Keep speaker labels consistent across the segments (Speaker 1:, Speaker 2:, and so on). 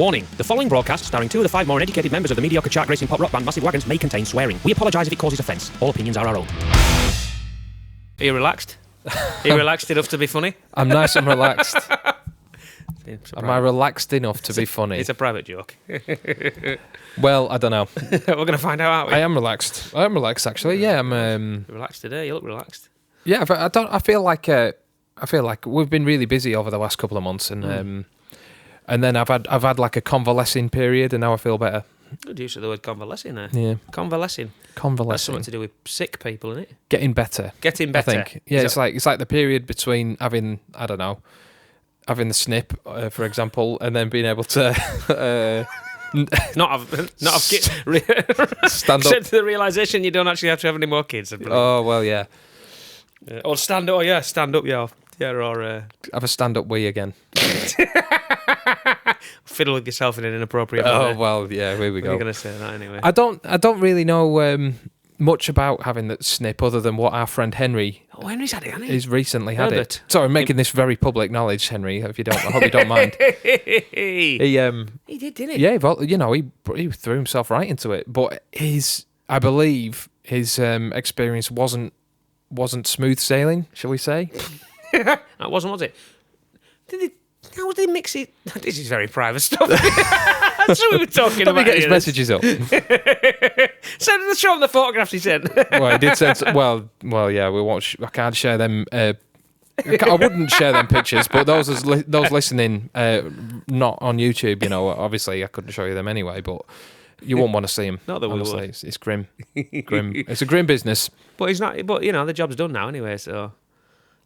Speaker 1: Warning, the following broadcast, starring 2 of the 5 more uneducated members of the mediocre chart racing pop rock band Massive Wagons, may contain swearing. We apologise if it causes offence. All opinions are our own. Are you relaxed? Are you relaxed enough to be funny?
Speaker 2: I'm nice and relaxed. Am I relaxed enough to be funny?
Speaker 1: It's a private joke.
Speaker 2: Well, I don't know.
Speaker 1: We're going to find out, aren't we?
Speaker 2: I am relaxed. Actually. Yeah, I'm
Speaker 1: You're relaxed today. You look relaxed.
Speaker 2: Yeah, but I feel like we've been really busy over the last couple of months, and then I've had like a convalescing period, and now I feel better.
Speaker 1: Good use of the word convalescing there.
Speaker 2: Yeah,
Speaker 1: convalescing. That's something to do with sick people, isn't it?
Speaker 2: Getting better.
Speaker 1: Getting better.
Speaker 2: I think. Yeah, it's like the period between having the snip, for example, and then being able to
Speaker 1: not have
Speaker 2: stand up
Speaker 1: to the realisation you don't actually have to have any more kids.
Speaker 2: Oh well, yeah.
Speaker 1: Or stand up. Oh yeah, stand up. Yeah, or
Speaker 2: have a stand up wee again.
Speaker 1: Fiddle with yourself in an inappropriate
Speaker 2: way.
Speaker 1: manner.
Speaker 2: Oh well, yeah. Here we go.
Speaker 1: You're gonna say that anyway.
Speaker 2: I don't really know much about having that snip other than what our friend Henry.
Speaker 1: Oh, Henry's had it, hasn't he?
Speaker 2: He's recently had it. Sorry, I'm making this very public knowledge, Henry. I hope you don't mind.
Speaker 1: He did, didn't he?
Speaker 2: Yeah, well, he threw himself right into it. But I believe his experience wasn't smooth sailing, shall we say?
Speaker 1: That wasn't, was it? How did they mix it? This is very private stuff. That's what we were talking about.
Speaker 2: Let me get his messages up.
Speaker 1: So show him the photographs he sent.
Speaker 2: Well, he did send. Well, yeah. We won't. I can't share them. I wouldn't share them pictures, but those listening, not on YouTube. Obviously, I couldn't show you them anyway. But you won't want to see them.
Speaker 1: Not that we
Speaker 2: honestly.
Speaker 1: would.
Speaker 2: It's grim. Grim. It's a grim business.
Speaker 1: But he's not. But the job's done now anyway. So.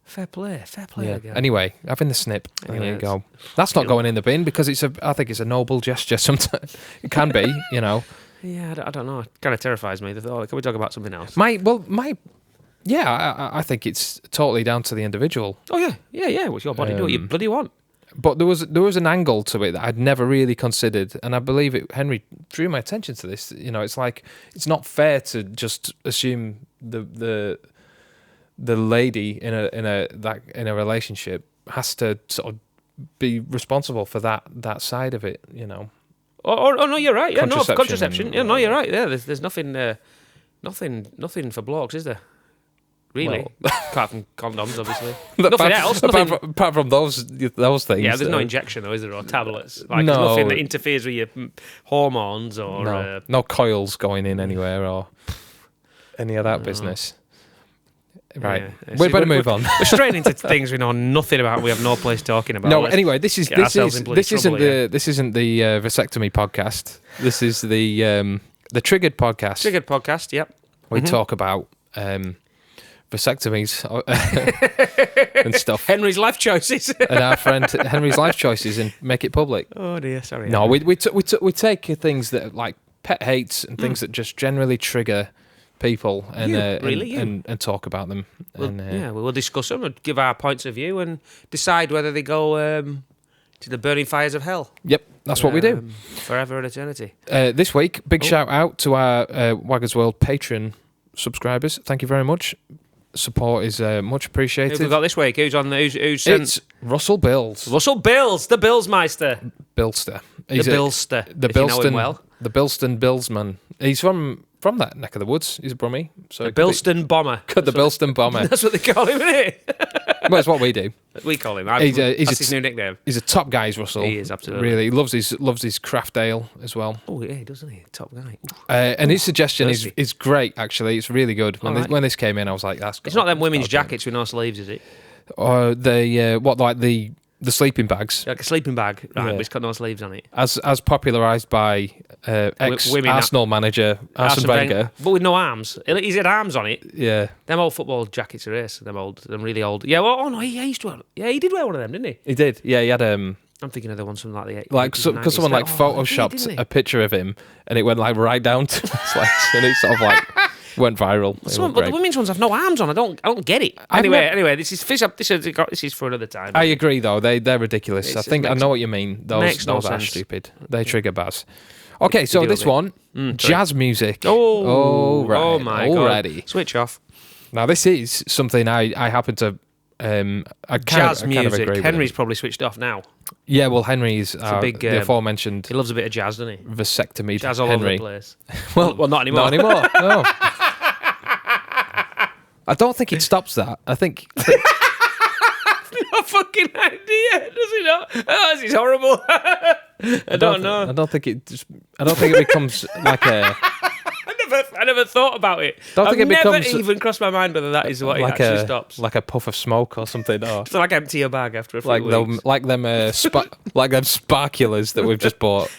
Speaker 1: Fair play.
Speaker 2: Yeah.
Speaker 1: Again.
Speaker 2: Anyway, having the snip. There you go. That's not going in the bin because I think it's a noble gesture. Sometimes it can be,
Speaker 1: Yeah, I don't know. It kind of terrifies me. Can we talk about something else?
Speaker 2: I think it's totally down to the individual.
Speaker 1: Oh yeah. What's your body do what you bloody want?
Speaker 2: But there was an angle to it that I'd never really considered, and I believe Henry drew my attention to this. It's like it's not fair to just assume the lady in a relationship has to sort of be responsible for that side of it,
Speaker 1: Oh no, you're right. Yeah,
Speaker 2: contraception.
Speaker 1: Yeah, no, you're right. Yeah, there's nothing for blokes, is there? Really? Well, apart from condoms, obviously. Nothing else.
Speaker 2: Apart from those things.
Speaker 1: Yeah, there's no injection though, is there, or tablets? There's nothing that interferes with your hormones or
Speaker 2: no coils going in anywhere or any of that business. Right,
Speaker 1: yeah.
Speaker 2: we better move on.
Speaker 1: We're straight into things we know nothing about. We have no place talking about.
Speaker 2: No, anyway, this isn't the vasectomy podcast. This is the Triggered podcast.
Speaker 1: Triggered podcast. Yep.
Speaker 2: We talk about vasectomies and stuff.
Speaker 1: Henry's life choices.
Speaker 2: And our friend Henry's life choices and make it public.
Speaker 1: Oh dear, sorry.
Speaker 2: No, we take things that like pet hates and things that just generally trigger people and talk about them.
Speaker 1: We will discuss them and give our points of view and decide whether they go to the burning fires of hell.
Speaker 2: Yep, that's what we do.
Speaker 1: Forever and eternity.
Speaker 2: This week, big shout out to our Wagons World Patreon subscribers. Thank you very much. Support is much appreciated.
Speaker 1: Who we got this week? Who's sent?
Speaker 2: It's Russell Bills.
Speaker 1: Russell Bills, the Billsmeister.
Speaker 2: Bilster.
Speaker 1: The Bilster.
Speaker 2: The Bilston. You know him well. The Bilston Billsman. He's from that neck of the woods. He's a Brummie. So
Speaker 1: the Bilston Bomber.
Speaker 2: The Bilston Bomber.
Speaker 1: That's what they call him, isn't it?
Speaker 2: Well, it's what we do.
Speaker 1: We call him.
Speaker 2: That's
Speaker 1: his new nickname.
Speaker 2: He's a top guy, Russell.
Speaker 1: He is, absolutely.
Speaker 2: Really, he loves his craft ale as well.
Speaker 1: Oh, yeah, doesn't he? Top guy.
Speaker 2: And his suggestion is great, actually. It's really good. When this came in, I was like, that's good.
Speaker 1: It's not them women's jackets with no sleeves, is it?
Speaker 2: Or the sleeping bags.
Speaker 1: Like a sleeping bag, right, but it's got no sleeves on it.
Speaker 2: As popularised by ex-Arsenal manager Arsene Wenger.
Speaker 1: But with no arms. He's had arms on it.
Speaker 2: Yeah.
Speaker 1: Them old football jackets are ace. Them really old. Yeah, he used to wear. Yeah, he did wear one of them, didn't he?
Speaker 2: He did. Yeah, he had...
Speaker 1: I'm thinking of the ones from like the 80s.
Speaker 2: Like, because someone photoshopped a picture of him and it went like right down to his legs and it sort of like... went viral.
Speaker 1: But the women's ones have no arms on. I don't get it. Anyway, this is for another time.
Speaker 2: I agree, though. They're ridiculous. I know what you mean. Those are
Speaker 1: sense.
Speaker 2: stupid. They trigger Baz. Okay, so this one, jazz music. Right.
Speaker 1: Oh my
Speaker 2: already.
Speaker 1: God. Switch off.
Speaker 2: Now, this is something I happen to
Speaker 1: Jazz
Speaker 2: I
Speaker 1: music.
Speaker 2: agree with
Speaker 1: Henry's
Speaker 2: him.
Speaker 1: probably switched off now.
Speaker 2: Yeah, well, Henry's
Speaker 1: a big,
Speaker 2: the aforementioned
Speaker 1: He loves a bit of jazz, doesn't he?
Speaker 2: vasectomy.
Speaker 1: Jazz all
Speaker 2: Henry.
Speaker 1: over the place.
Speaker 2: Well,
Speaker 1: not anymore.
Speaker 2: Not anymore. No. I don't think it stops that. I think
Speaker 1: No fucking idea, does he not? Oh, this is horrible. I don't know.
Speaker 2: I don't think it becomes like a.
Speaker 1: I never thought about it. I've never even crossed my mind whether that is what
Speaker 2: like
Speaker 1: it actually stops.
Speaker 2: Like a puff of smoke or something. Or
Speaker 1: It's like empty your bag after a few
Speaker 2: like
Speaker 1: weeks.
Speaker 2: like them sparkulars that we've just bought.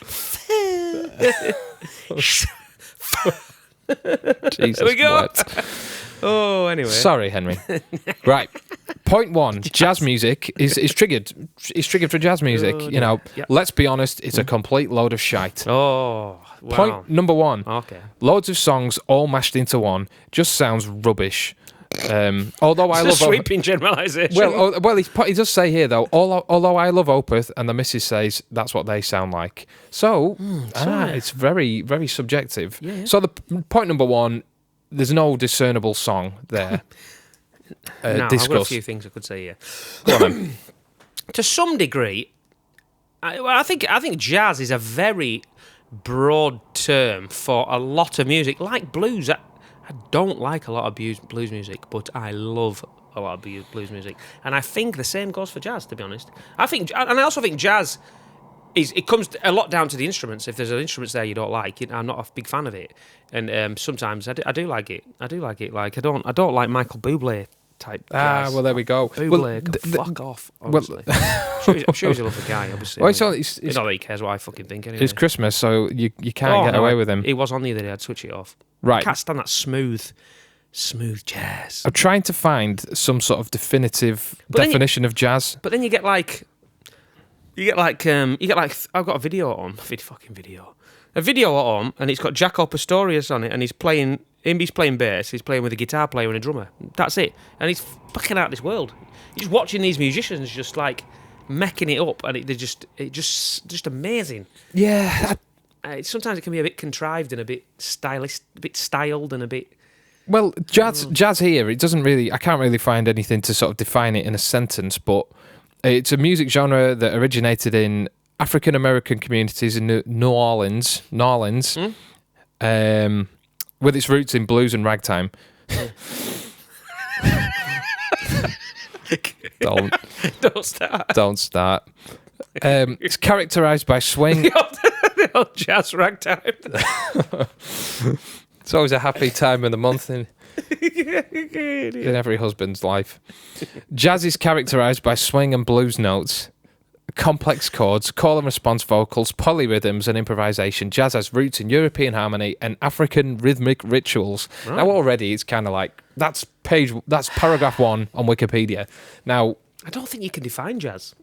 Speaker 2: Jesus,
Speaker 1: There we go.
Speaker 2: what?
Speaker 1: Oh, anyway.
Speaker 2: Sorry, Henry. Right. Point one: jazz music is triggered. It's triggered for jazz music.
Speaker 1: Yep.
Speaker 2: Let's be honest. It's a complete load of shite.
Speaker 1: Oh, wow.
Speaker 2: Point number one:
Speaker 1: Okay.
Speaker 2: loads of songs all mashed into one. Just sounds rubbish. Although I
Speaker 1: It's a
Speaker 2: love
Speaker 1: sweeping generalisation.
Speaker 2: well, he does say here though. Although I love Opeth, and the missus says that's what they sound like. So it's very, very subjective.
Speaker 1: Yeah.
Speaker 2: So the point number one, there's no discernible song there.
Speaker 1: Now, I've got a few things I could say here.
Speaker 2: Go on, then.
Speaker 1: To some degree, I think jazz is a very broad term for a lot of music, like blues. I don't like a lot of blues music, but I love a lot of blues music, and I think the same goes for jazz. To be honest, I also think jazz it comes a lot down to the instruments. If there's an instruments there you don't like, I'm not a big fan of it, and sometimes I do like it. Like I don't like Michael Bublé type jazz.
Speaker 2: Well, there we go.
Speaker 1: Bublé, fuck off. Honestly. I'm sure he's a lovely guy. Obviously,
Speaker 2: Well, it's
Speaker 1: not that he cares what I fucking think. Anyway,
Speaker 2: it's Christmas, so you can't get away with him.
Speaker 1: He was on the other day. I'd switch it off.
Speaker 2: Right.
Speaker 1: I can't stand that smooth jazz.
Speaker 2: I'm trying to find some sort of definitive definition of jazz.
Speaker 1: But then you get like I've got a video on, a video on, and it's got Jaco Pastorius on it, and he's playing bass, he's playing with a guitar player and a drummer. That's it, and he's fucking out of this world. You're just watching these musicians just like mecking it up, and it's just amazing.
Speaker 2: Yeah.
Speaker 1: Sometimes it can be a bit contrived and a bit styled and a bit.
Speaker 2: Well, jazz here, it doesn't really. I can't really find anything to sort of define it in a sentence, but it's a music genre that originated in African American communities in New Orleans, with its roots in blues and ragtime.
Speaker 1: Don't start.
Speaker 2: Don't start. It's characterized by swing.
Speaker 1: The old jazz ragtime.
Speaker 2: It's always a happy time of the month in every husband's life. Jazz is characterized by swing and blues notes, complex chords, call and response vocals, polyrhythms, and improvisation. Jazz has roots in European harmony and African rhythmic rituals. Right. Now, already it's kind of like that's paragraph 1 on Wikipedia. Now,
Speaker 1: I don't think you can define jazz.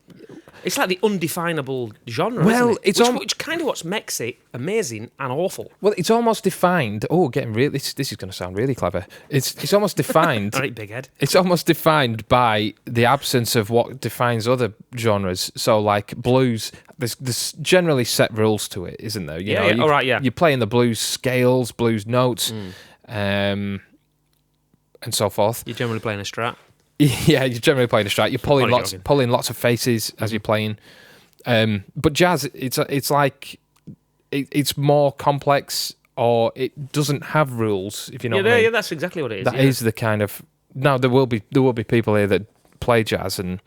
Speaker 1: It's like the undefinable genre,
Speaker 2: well,
Speaker 1: isn't it? Which kind of what makes it amazing and awful.
Speaker 2: Well, it's almost defined. Oh, getting really. This is going to sound really clever. It's almost defined.
Speaker 1: All right, big head.
Speaker 2: It's almost defined by the absence of what defines other genres. So, like blues, there's generally set rules to it, isn't there?
Speaker 1: All right, yeah.
Speaker 2: You're playing the blues scales, blues notes, and so forth.
Speaker 1: You're generally playing a Strat.
Speaker 2: Yeah, you're generally playing a Strat. You're pulling lots of faces as you're playing. But jazz, it's like it's more complex, or it doesn't have rules. If you know what I mean.
Speaker 1: Yeah, that's exactly what it is.
Speaker 2: That is the kind of. Now there will be people here that play jazz and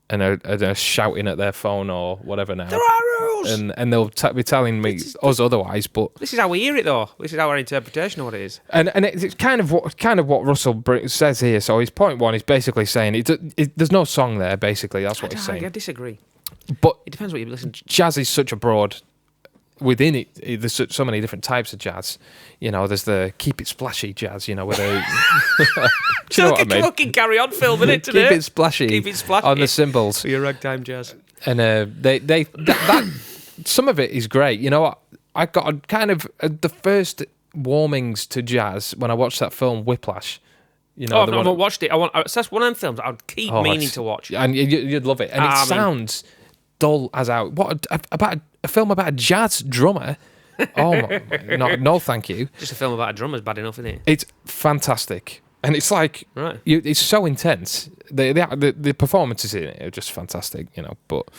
Speaker 2: are shouting at their phone or whatever now.
Speaker 1: There are rules,
Speaker 2: and they'll be telling us otherwise. But
Speaker 1: this is how we hear it, though. This is our interpretation of what it is.
Speaker 2: And it's kind of what Russell says here. So his point 1 is basically saying there's no song there. Basically, that's what he's saying.
Speaker 1: I disagree.
Speaker 2: But
Speaker 1: it depends what you listen to.
Speaker 2: Jazz is such a broad. Within it, there's so many different types of jazz. There's the keep it splashy jazz. Where they. Do you know what I mean?
Speaker 1: Fucking Carry On film, isn't it? Today?
Speaker 2: Keep it splashy on the cymbals.
Speaker 1: For your ragtime jazz.
Speaker 2: And that some of it is great. You know what? I got a kind of the first warmings to jazz when I watched that film Whiplash.
Speaker 1: I've not watched it. That's one of them films I would keep meaning to watch.
Speaker 2: And you'd love it. And it sounds dull as out. What about a film about a jazz drummer? Oh, no, thank you.
Speaker 1: Just a film about a drummer's bad enough, isn't it?
Speaker 2: It's fantastic. and it's like
Speaker 1: Right.
Speaker 2: it's so intense. The performances in it are just fantastic, you know. But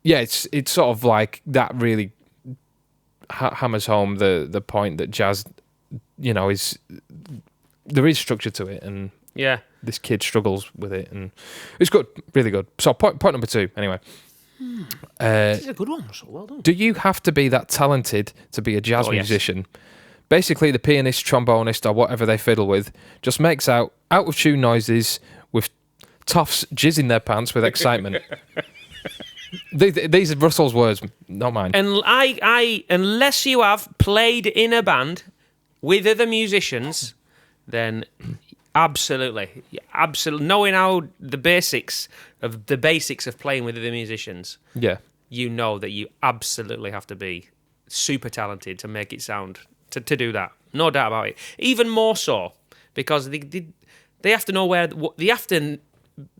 Speaker 2: it's sort of like that really hammers home the point that jazz, you know, there is structure to it, and
Speaker 1: Yeah.
Speaker 2: this kid struggles with it, and it's good, really good. So point number 2, anyway.
Speaker 1: This is a good one, Russell. Well done.
Speaker 2: Do you have to be that talented to be a jazz musician? Basically, the pianist, trombonist, or whatever they fiddle with just makes out of tune noises with toffs jizzing their pants with excitement. These are Russell's words, not mine.
Speaker 1: And I, unless you have played in a band with other musicians, then absolutely, knowing how the basics of playing with other musicians,
Speaker 2: Yeah.
Speaker 1: you know that you absolutely have to be super talented to make it sound to do that. No doubt about it. Even more so because they have to know they have to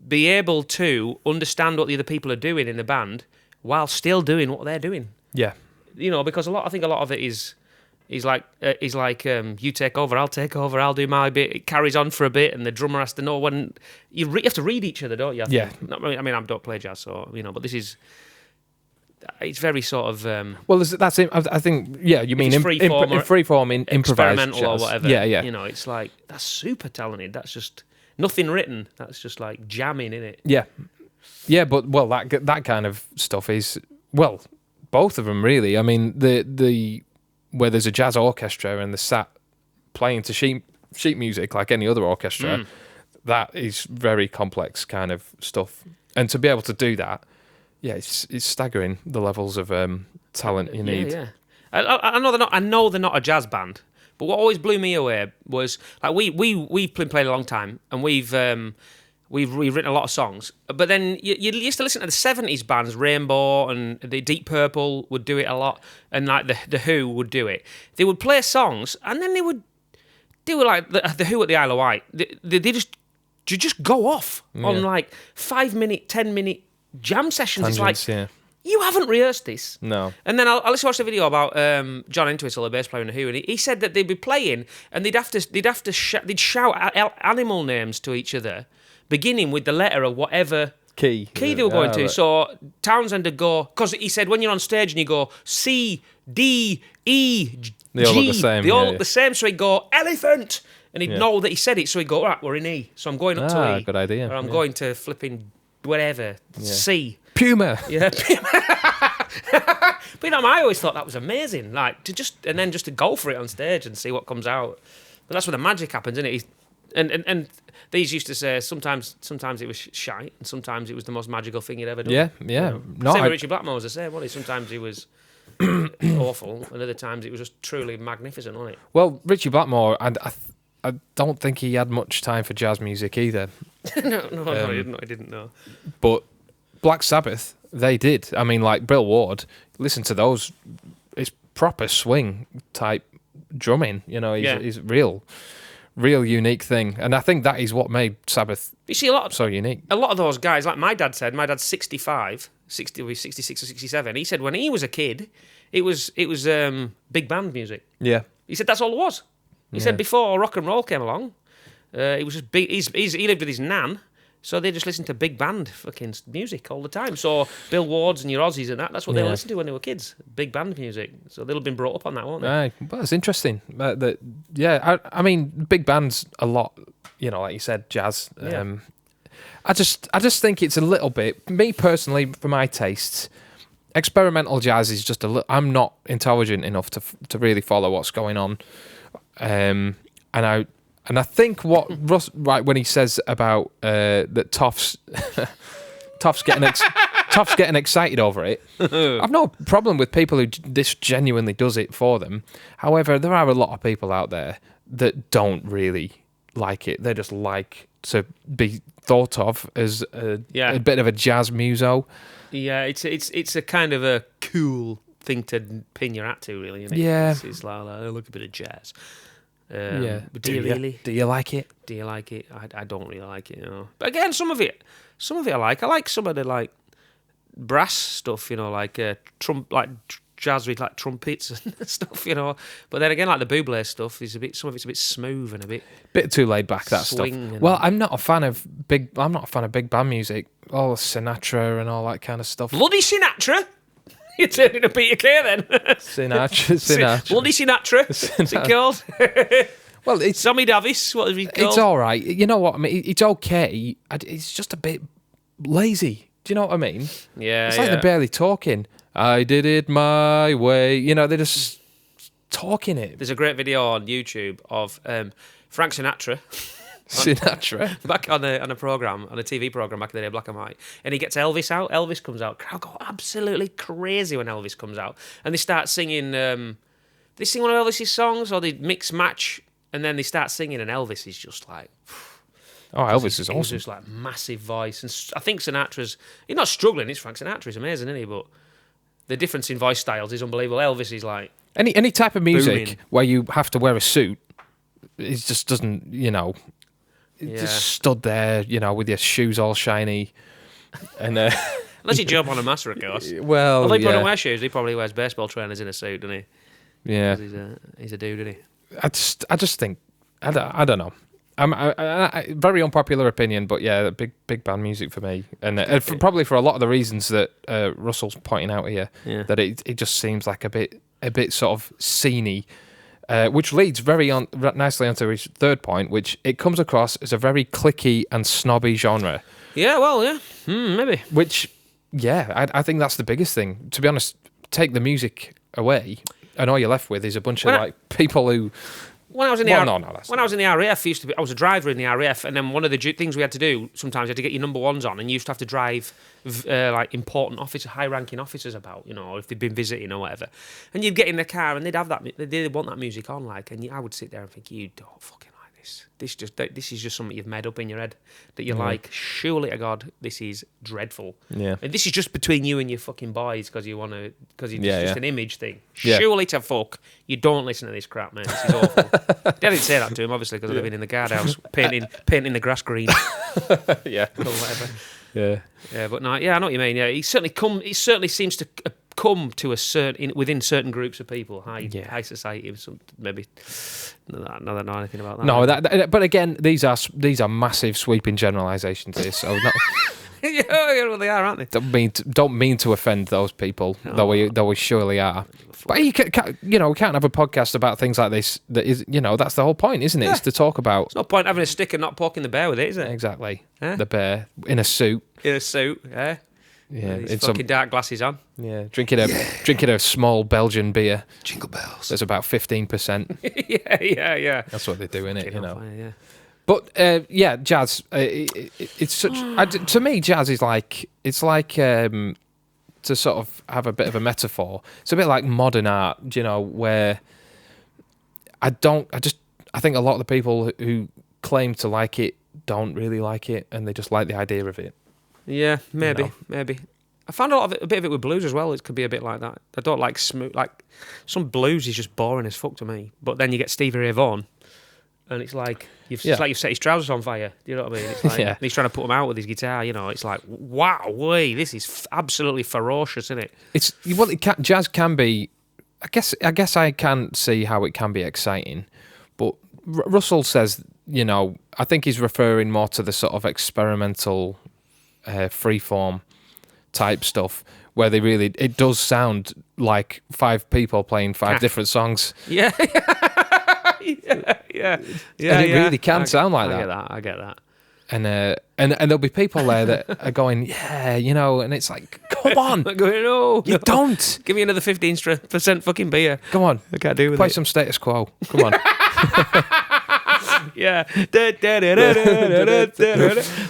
Speaker 1: be able to understand what the other people are doing in the band while still doing what they're doing.
Speaker 2: Yeah.
Speaker 1: You know, because I think a lot of it is like you take over, I'll take over, I'll do my bit. It carries on for a bit, and the drummer has to know when you have to read each other, don't you?
Speaker 2: Yeah.
Speaker 1: I mean, I don't play jazz, so you know, but this is. It's very sort of.
Speaker 2: Well, that's it. I think. Yeah, you mean freeform in improvised
Speaker 1: experimental
Speaker 2: jazz.
Speaker 1: or whatever.
Speaker 2: Yeah, yeah.
Speaker 1: You know, it's like that's super talented. That's just nothing written. That's just like jamming in it.
Speaker 2: Yeah, yeah. But that kind of stuff is both of them really. I mean, the where there's a jazz orchestra and they're sat playing to sheet music like any other orchestra. That is very complex kind of stuff, and to be able to do that. Yeah, it's staggering the levels of talent you need.
Speaker 1: Yeah. I know they're not a jazz band, but what always blew me away was like we've been playing a long time, and we've written a lot of songs. But then you used to listen to the 70s bands, Rainbow and the Deep Purple would do it a lot, and like the Who would do it. They would play songs, and then they would do like the Who at the Isle of Wight. They just go off on like 5-minute, 10-minute. Jam sessions.
Speaker 2: Tangents,
Speaker 1: it's like you haven't rehearsed this.
Speaker 2: No.
Speaker 1: And then I listened to watch the video about John Entwistle, the bass player in the Who, and he said that they'd be playing and they'd shout animal names to each other, beginning with the letter of whatever key they were going to. Right. So Townsend would go, because he said when you're on stage and you go C, D, E, G,
Speaker 2: they all look the same.
Speaker 1: They all look the same. So he'd go elephant, and he'd know that he said it. So he'd go, right, we're in E. So I'm going up to E.
Speaker 2: Good idea.
Speaker 1: Or I'm going to flipping whatever, C.
Speaker 2: Puma.
Speaker 1: Yeah, Puma. But you know, I always thought that was amazing, like to just to go for it on stage and see what comes out. But that's where the magic happens, isn't it? And these used to say sometimes it was shite, and sometimes it was the most magical thing you'd ever done.
Speaker 2: Yeah.
Speaker 1: You know? Same with Richie Blackmore was the same, wasn't it? Sometimes he was awful, and other times it was just truly magnificent, wasn't it?
Speaker 2: Well, Richie Blackmore, I don't think he had much time for jazz music either.
Speaker 1: No, he didn't know.
Speaker 2: But Black Sabbath, they did. I mean, like Bill Ward, listen to those. It's proper swing type drumming. You know, he's real unique thing. And I think that is what made Sabbath so unique.
Speaker 1: A lot of those guys, like my dad's 65, 66 or 67. He said when he was a kid, it was big band music.
Speaker 2: Yeah.
Speaker 1: He said that's all it was. He said before rock and roll came along, it was just big. He lived with his nan, so they just listened to big band fucking music all the time. So Bill Ward's and your Aussies and that's what they listened to when they were kids, big band music. So they'll have been brought up on that, won't they?
Speaker 2: Right. Well, it's interesting. I mean, big bands a lot. You know, like you said, jazz.
Speaker 1: Yeah.
Speaker 2: I just think it's a little bit. Me personally, for my tastes, experimental jazz is just a little. I'm not intelligent enough to really follow what's going on. And I think what Russ when he says about that Toff's getting excited over it, I've no problem with people who this genuinely does it for them. However, there are a lot of people out there that don't really like it. They just like to be thought of as a bit of a jazz muso. Yeah,
Speaker 1: it's a kind of a cool thing to pin your hat to, really. Isn't it?
Speaker 2: Yeah,
Speaker 1: it's like look a bit of jazz.
Speaker 2: Do you
Speaker 1: really?
Speaker 2: Do you like it?
Speaker 1: Do you like it? I don't really like it, you know. But again, some of it I like. I like some of the brass stuff, like jazz with like trumpets and stuff, But then again, like the Bublé stuff is some of it's a bit smooth and a bit
Speaker 2: too laid back. That stuff. Well, I'm not a fan of big band music. All Sinatra and all that kind of stuff.
Speaker 1: Bloody Sinatra. You're turning to Peter Kay then.
Speaker 2: Sinatra.
Speaker 1: Bloody Sinatra. What's it called?
Speaker 2: Well, it's
Speaker 1: Sammy Davis. What is he called?
Speaker 2: It's all right. You know what I mean? It's okay. It's just a bit lazy. Do you know what I mean?
Speaker 1: Yeah.
Speaker 2: It's like they're barely talking. I did it my way. They're just talking it.
Speaker 1: There's a great video on YouTube of Frank Sinatra. Back on a program, on a TV program back in the day, black and white, and he gets Elvis out. Elvis comes out. Crowd go absolutely crazy when Elvis comes out, and they start singing. They sing one of Elvis's songs, or they mix match, and then they start singing, and Elvis is just like.
Speaker 2: Oh, Elvis is awesome.
Speaker 1: He's just like massive voice, and I think Sinatra's. He's not struggling. It's Frank Sinatra. He's amazing, isn't he? But the difference in voice styles is unbelievable. Elvis is like
Speaker 2: any type of music
Speaker 1: booming.
Speaker 2: Where you have to wear a suit. It just doesn't, just stood there, with your shoes all shiny, and
Speaker 1: unless you jump on a master, of course.
Speaker 2: Well,
Speaker 1: although he probably don't wear shoes, he probably wears baseball trainers in a suit, doesn't he?
Speaker 2: Yeah,
Speaker 1: he's a dude, isn't he?
Speaker 2: I just think I don't know. Very unpopular opinion, but yeah, big band music for me, and probably for a lot of the reasons that Russell's pointing out here, that it just seems like a bit sort of sceney. Which leads very nicely onto his third point, which it comes across as a very cliquey and snobby genre.
Speaker 1: Yeah, well, yeah, maybe.
Speaker 2: Which, I think that's the biggest thing. To be honest, take the music away, and all you're left with is a bunch of people who.
Speaker 1: When I was in the RAF, I was a driver in the RAF, and then one of the things we had to do sometimes you had to get your number ones on, and you used to have to drive like important officers, high-ranking officers about, or if they'd been visiting or whatever, and you'd get in the car and they'd want that music on, like, and I would sit there and think, you don't fucking like this. This is just something you've made up in your head that you're like, surely to God, this is dreadful.
Speaker 2: Yeah,
Speaker 1: and this is just between you and your fucking boys because it's just an image thing.
Speaker 2: Yeah.
Speaker 1: Surely to fuck, you don't listen to this crap, man. This is awful. I didn't say that to him, obviously, because I'm living in the guardhouse, painting the grass green.
Speaker 2: Yeah,
Speaker 1: or whatever.
Speaker 2: Yeah,
Speaker 1: but no, I know what you mean. Yeah, he certainly seems to come to a certain within certain groups of people, high society. Maybe not that I know anything about that.
Speaker 2: No, but again, these are massive sweeping generalisations here. So
Speaker 1: yeah, well, they are, aren't they?
Speaker 2: Don't mean to offend those people, though we surely are. But we can't have a podcast about things like this. That is, that's the whole point, isn't it? Yeah. It's to talk about.
Speaker 1: It's no point having a stick and not poking the bear with it, is it?
Speaker 2: Exactly. The bear in a suit.
Speaker 1: Yeah.
Speaker 2: Yeah,
Speaker 1: it's fucking dark glasses on.
Speaker 2: Yeah, drinking a small Belgian beer.
Speaker 1: Jingle bells.
Speaker 2: There's about 15%.
Speaker 1: yeah.
Speaker 2: That's what they do in it,
Speaker 1: Yeah.
Speaker 2: But jazz. It's such. To me, jazz is like to sort of have a bit of a metaphor. It's a bit like modern art, where I think a lot of the people who claim to like it don't really like it, and they just like the idea of it.
Speaker 1: Yeah, maybe. I found a bit of it with blues as well. It could be a bit like that. I don't like smooth. Like some blues is just boring as fuck to me. But then you get Stevie Ray Vaughan, and it's like you've set his trousers on fire. Do you know what I mean? It's like and he's trying to put them out with his guitar. It's like wow, this is absolutely ferocious, isn't it?
Speaker 2: Jazz can be. I guess I can see how it can be exciting, but Russell says, I think he's referring more to the sort of experimental. Freeform type stuff where it does sound like five people playing five different songs.
Speaker 1: Yeah.
Speaker 2: And it really can sound like that.
Speaker 1: I get that.
Speaker 2: And there'll be people there that are going, and it's like, come on.
Speaker 1: Going, no.
Speaker 2: You don't.
Speaker 1: Give me another 15% fucking beer.
Speaker 2: Come on.
Speaker 1: I can't do with
Speaker 2: Play
Speaker 1: it.
Speaker 2: some Status Quo. Come on.
Speaker 1: Yeah.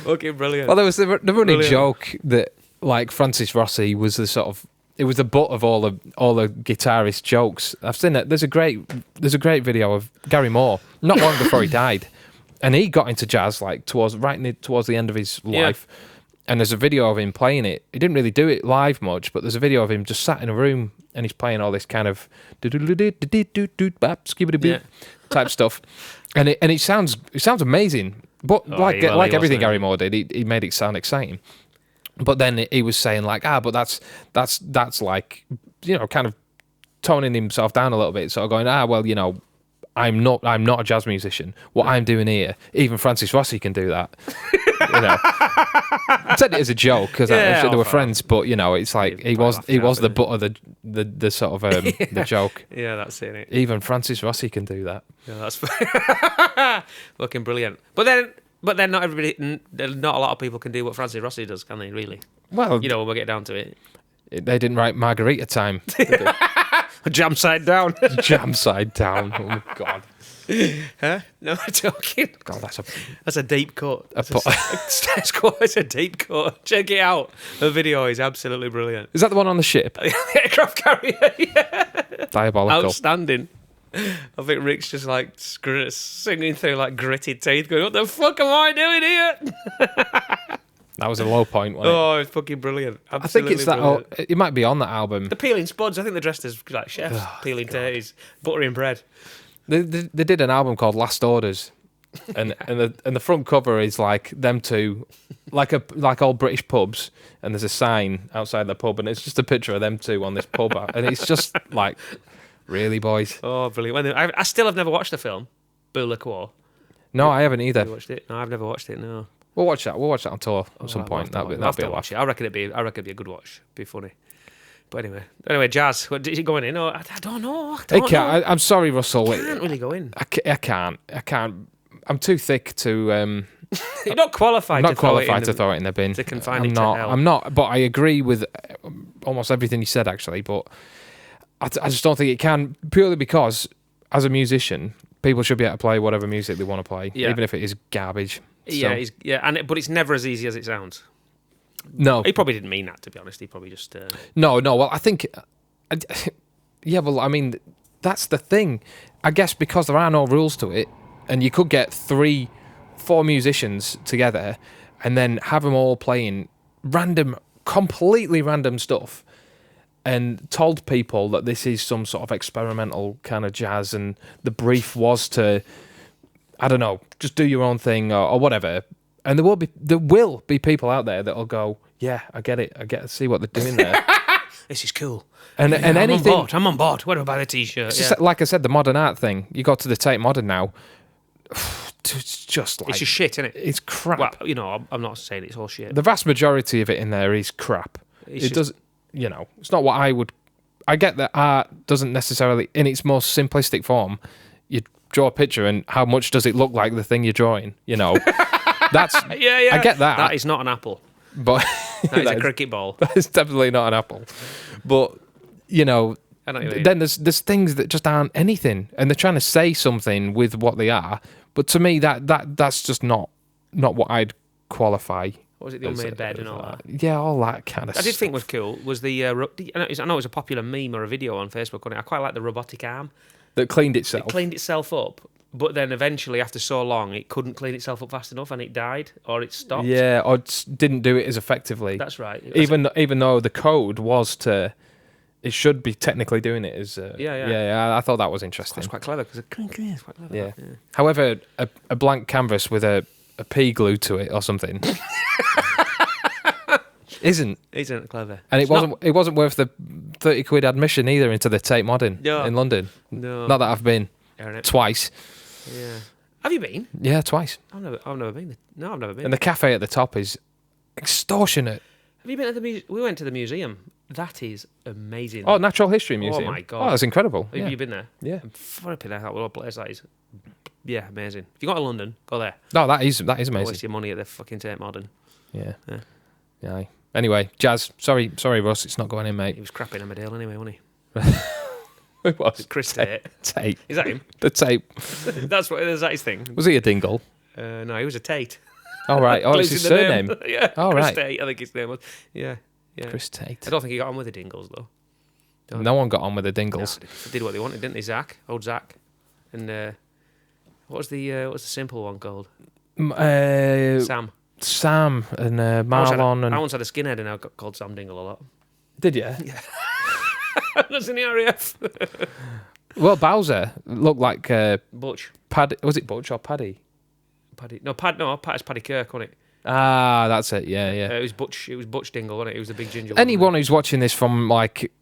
Speaker 1: Okay, brilliant.
Speaker 2: Well, there was the running joke that like Francis Rossi was the sort of it was the butt of all the guitarist jokes. I've seen it. There's a great video of Gary Moore not long before he died, and he got into jazz like towards the end of his life. And there's a video of him playing it. He didn't really do it live much, but there's a video of him just sat in a room and he's playing all this kind of type stuff, and it sounds amazing. But like everything Gary Moore did, he made it sound exciting. But then he was saying like, but that's like, kind of toning himself down a little bit, sort of going, well, I'm not a jazz musician. What I'm doing here, even Francis Rossi can do that. I said it as a joke because they were friends, but it's like he was the butt of the sort of the joke.
Speaker 1: Yeah, that's it.
Speaker 2: Even Francis Rossi can do that.
Speaker 1: Yeah, that's fucking brilliant. But then not a lot of people can do what Francis Rossi does, can they? Really?
Speaker 2: Well,
Speaker 1: when we get down to it,
Speaker 2: they didn't write Margarita Time.
Speaker 1: Jam side down.
Speaker 2: Jam side down. Oh my God.
Speaker 1: Huh? No, I'm joking.
Speaker 2: God,
Speaker 1: that's a deep cut. It's a deep cut. Check it out. The video is absolutely brilliant.
Speaker 2: Is that the one on the ship?
Speaker 1: The aircraft carrier. Yeah.
Speaker 2: Diabolical.
Speaker 1: Outstanding. I think Rick's just like singing through like gritted teeth, going, "What the fuck am I doing here?"
Speaker 2: That was a low point, wasn't it?
Speaker 1: Oh, it's fucking brilliant. Absolutely
Speaker 2: I think it's
Speaker 1: brilliant.
Speaker 2: that. It might be on that album.
Speaker 1: The peeling spuds. I think they're dressed as like chefs, peeling tatties, buttering bread.
Speaker 2: They did an album called Last Orders, and the front cover is like them two, like old British pubs, and there's a sign outside the pub, and it's just a picture of them two on this pub, and it's just like, really, boys?
Speaker 1: Oh, brilliant! I still have never watched the film, Bula Quo.
Speaker 2: No, I haven't either.
Speaker 1: Have you watched it? No, I've never watched it. No.
Speaker 2: We'll watch that. We'll watch that on tour at some point. That'll be a watch.
Speaker 1: I reckon it'd be a good watch. It'd be funny. But anyway, jazz. What, is it going in? I don't know.
Speaker 2: I'm sorry, Russell.
Speaker 1: I can't really go in.
Speaker 2: I can't. I'm too thick to.
Speaker 1: You're not qualified.
Speaker 2: I'm not qualified to throw it in the bin.
Speaker 1: To confine it to hell.
Speaker 2: I'm not. But I agree with almost everything you said, actually. But I just don't think it can, purely because as a musician, people should be able to play whatever music they want to play, even if it is garbage.
Speaker 1: Yeah, but it's never as easy as it sounds.
Speaker 2: No,
Speaker 1: he probably didn't mean that, to be honest. He probably just
Speaker 2: no. Well, I think, well, I mean, that's the thing. I guess because there are no rules to it, and you could get 3-4 musicians together, and then have them all playing completely random stuff, and told people that this is some sort of experimental kind of jazz, and the brief was to, I don't know, just do your own thing or whatever. And there will be people out there that'll go, yeah, I get it. I get to see what they're doing there.
Speaker 1: This is cool.
Speaker 2: And anything.
Speaker 1: I'm on board. What about a t-shirt?
Speaker 2: Just like I said, the modern art thing. You go to the Tate Modern now. It's just like,
Speaker 1: it's just shit, isn't it?
Speaker 2: It's crap.
Speaker 1: Well, I'm not saying it's all shit.
Speaker 2: The vast majority of it in there is crap. It's not what I would. I get that art doesn't necessarily, in its most simplistic form, you draw a picture and how much does it look like the thing you're drawing? That's
Speaker 1: yeah.
Speaker 2: I get that.
Speaker 1: That is not an apple.
Speaker 2: But
Speaker 1: that is a cricket ball.
Speaker 2: That is definitely not an apple. But then there's things that just aren't anything, and they're trying to say something with what they are. But to me, that's just not what I'd qualify.
Speaker 1: What was it, the unmade bed and all that?
Speaker 2: Yeah, all that kind of stuff.
Speaker 1: I did think was cool was the. I know it was a popular meme or a video on Facebook, wasn't it? I quite like the robotic arm
Speaker 2: that cleaned itself.
Speaker 1: It cleaned itself up. But then eventually, after so long, it couldn't clean itself up fast enough, and it died, or it stopped.
Speaker 2: Yeah, or didn't do it as effectively.
Speaker 1: That's right.
Speaker 2: Even though the code was to, it should be technically doing it as. Yeah. I thought that was interesting.
Speaker 1: It's quite clever because it's quite clever.
Speaker 2: Yeah. However, a blank canvas with a P glued to it or something isn't
Speaker 1: clever.
Speaker 2: And it wasn't worth the £30 admission either into the Tate Modern in London.
Speaker 1: No,
Speaker 2: not that I've been twice.
Speaker 1: Yeah. Have you been?
Speaker 2: Yeah, twice.
Speaker 1: I've never been. No, I've never been.
Speaker 2: And the cafe at the top is extortionate.
Speaker 1: Have you been to the museum? We went to the museum. That is amazing.
Speaker 2: Oh, Natural History Museum.
Speaker 1: Oh my God.
Speaker 2: Oh, that's incredible.
Speaker 1: Have you been there?
Speaker 2: Yeah.
Speaker 1: I'm flipping out what a place that is. Yeah, amazing. If you go to London, go there.
Speaker 2: No, that is amazing.
Speaker 1: Waste your money at the fucking Tate Modern.
Speaker 2: Yeah. Anyway, Jazz. Sorry, Russ. It's not going in, mate.
Speaker 1: He was crapping Emmerdale anyway, wasn't he?
Speaker 2: It was
Speaker 1: Chris Tate.
Speaker 2: Tate.
Speaker 1: Is that him?
Speaker 2: The Tate.
Speaker 1: Is that his thing?
Speaker 2: Was he a dingle?
Speaker 1: No, he was a Tate.
Speaker 2: Oh, right. Oh, it's his surname.
Speaker 1: Yeah.
Speaker 2: Oh,
Speaker 1: Chris
Speaker 2: right.
Speaker 1: Tate, I think his name was. Yeah.
Speaker 2: Chris Tate.
Speaker 1: I don't think he got on with the Dingles though.
Speaker 2: No one got on with the Dingles.
Speaker 1: No, they did what they wanted, didn't they? Zach, old Zach, and what's the simple one called? Sam.
Speaker 2: Sam and Marlon.
Speaker 1: I once had a skinhead and I got called Sam Dingle a lot.
Speaker 2: Did you?
Speaker 1: Yeah. That's in the RAF.
Speaker 2: Well, Bowser looked like
Speaker 1: Butch.
Speaker 2: Paddy. Was it Butch or Paddy?
Speaker 1: Paddy. No, Pat is Paddy Kirk, wasn't it?
Speaker 2: Ah, that's it. Yeah, yeah.
Speaker 1: It was Butch Dingle, wasn't it? It was the big ginger one.
Speaker 2: Anyone who's watching this from like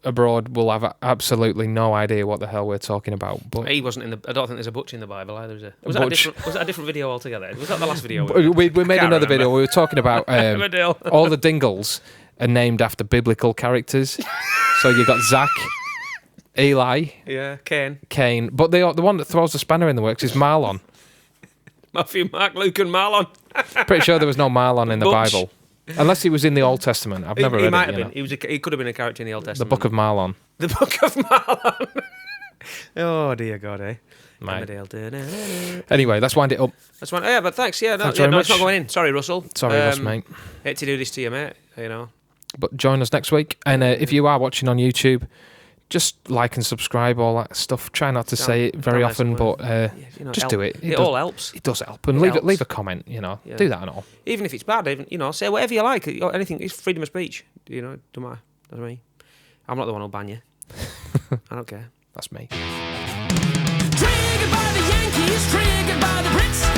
Speaker 2: abroad will have absolutely no idea what the hell we're talking about. But
Speaker 1: He wasn't in the. I don't think there's a Butch in the Bible either. Is there? Was
Speaker 2: Butch.
Speaker 1: that a different video altogether? Was that the last video?
Speaker 2: we made another video. We were talking about
Speaker 1: Emmerdale.
Speaker 2: all the Dingles are named after biblical characters. So you got Zach, Eli,
Speaker 1: Yeah, Cain,
Speaker 2: but the one that throws the spanner in the works is Marlon.
Speaker 1: Matthew, Mark, Luke, and Marlon.
Speaker 2: Pretty sure there was no Marlon in the
Speaker 1: Butch.
Speaker 2: Bible, unless he was in the Old Testament. I've never read
Speaker 1: He might
Speaker 2: it.
Speaker 1: have been. He could have been a character in the Old
Speaker 2: The
Speaker 1: Testament.
Speaker 2: Book of Marlon.
Speaker 1: The Book of Marlon. Oh dear God, eh?
Speaker 2: Mate.
Speaker 1: Emmerdale.
Speaker 2: Anyway, let's wind it up.
Speaker 1: That's one. Yeah, but thanks. Yeah,
Speaker 2: Thanks very
Speaker 1: it's not
Speaker 2: much.
Speaker 1: going in. Sorry, Russell.
Speaker 2: Sorry, Russ, mate.
Speaker 1: Hate to do this to you, mate. You know.
Speaker 2: But join us next week. And if you are watching on YouTube, just like and subscribe, all that stuff. Try not to say it very
Speaker 1: don't
Speaker 2: often,
Speaker 1: listen,
Speaker 2: but just do it.
Speaker 1: It all helps.
Speaker 2: It does help. And
Speaker 1: It helps.
Speaker 2: leave a comment, you know.
Speaker 1: Yeah.
Speaker 2: Do that and all.
Speaker 1: Even if it's bad, say whatever you like. Anything. It's freedom of speech. You know, don't matter. That's me. I'm not the one who'll ban you. I don't care.
Speaker 2: That's me.
Speaker 3: Triggered by the Yankees, triggered by the Brits.